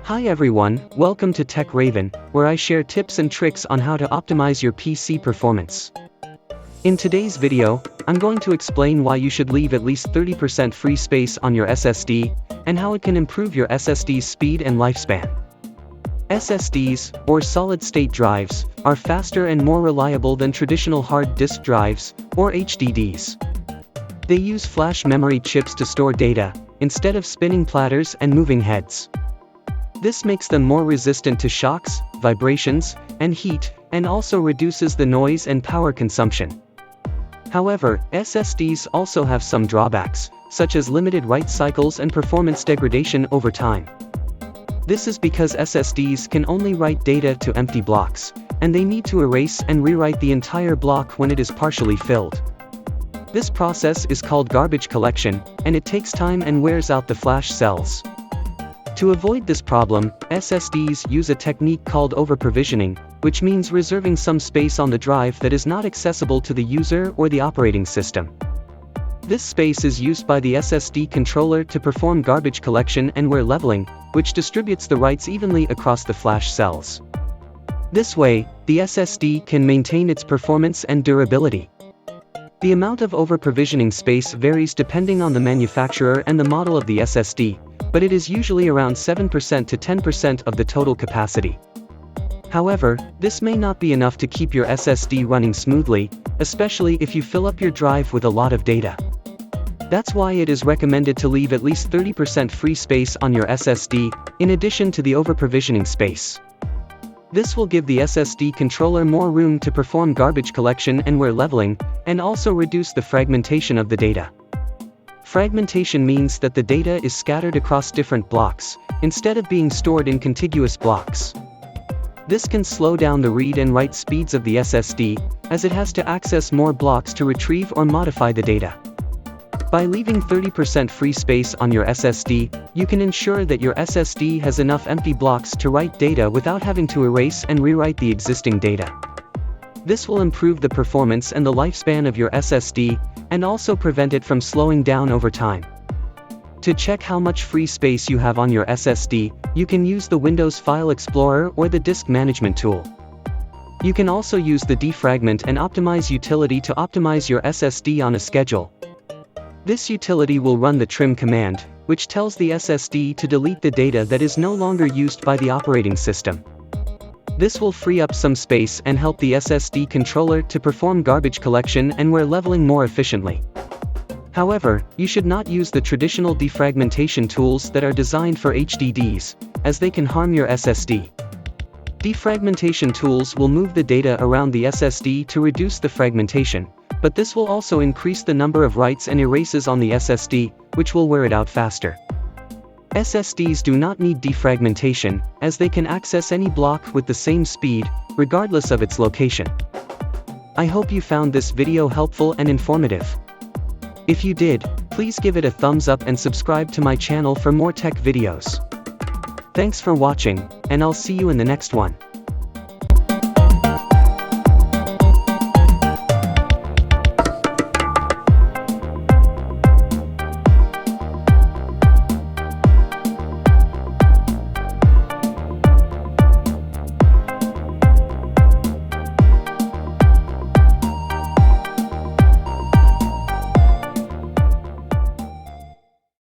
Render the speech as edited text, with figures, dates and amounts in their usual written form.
Hi everyone, welcome to Tech Raven, where I share tips and tricks on how to optimize your PC performance. In today's video, I'm going to explain why you should leave at least 30% free space on your SSD, and how it can improve your SSD's speed and lifespan. SSDs, or solid-state drives, are faster and more reliable than traditional hard disk drives, or HDDs. They use flash memory chips to store data, instead of spinning platters and moving heads. This makes them more resistant to shocks, vibrations, and heat, and also reduces the noise and power consumption. However, SSDs also have some drawbacks, such as limited write cycles and performance degradation over time. This is because SSDs can only write data to empty blocks, and they need to erase and rewrite the entire block when it is partially filled. This process is called garbage collection, and it takes time and wears out the flash cells. To avoid this problem, SSDs use a technique called overprovisioning, which means reserving some space on the drive that is not accessible to the user or the operating system. This space is used by the SSD controller to perform garbage collection and wear leveling, which distributes the writes evenly across the flash cells. This way, the SSD can maintain its performance and durability. The amount of overprovisioning space varies depending on the manufacturer and the model of the SSD, but it is usually around 7% to 10% of the total capacity. However, this may not be enough to keep your SSD running smoothly, especially if you fill up your drive with a lot of data. That's why it is recommended to leave at least 30% free space on your SSD, in addition to the overprovisioning space. This will give the SSD controller more room to perform garbage collection and wear leveling, and also reduce the fragmentation of the data. Fragmentation means that the data is scattered across different blocks, instead of being stored in contiguous blocks. This can slow down the read and write speeds of the SSD, as it has to access more blocks to retrieve or modify the data. By leaving 30% free space on your SSD, you can ensure that your SSD has enough empty blocks to write data without having to erase and rewrite the existing data. This will improve the performance and the lifespan of your SSD, and also prevent it from slowing down over time. To check how much free space you have on your SSD, you can use the Windows File Explorer or the Disk Management tool. You can also use the Defragment and Optimize utility to optimize your SSD on a schedule. This utility will run the trim command, which tells the SSD to delete the data that is no longer used by the operating system. This will free up some space and help the SSD controller to perform garbage collection and wear leveling more efficiently. However, you should not use the traditional defragmentation tools that are designed for HDDs, as they can harm your SSD. Defragmentation tools will move the data around the SSD to reduce the fragmentation, but this will also increase the number of writes and erases on the SSD, which will wear it out faster. SSDs do not need defragmentation, as they can access any block with the same speed, regardless of its location. I hope you found this video helpful and informative. If you did, please give it a thumbs up and subscribe to my channel for more tech videos. Thanks for watching, and I'll see you in the next one.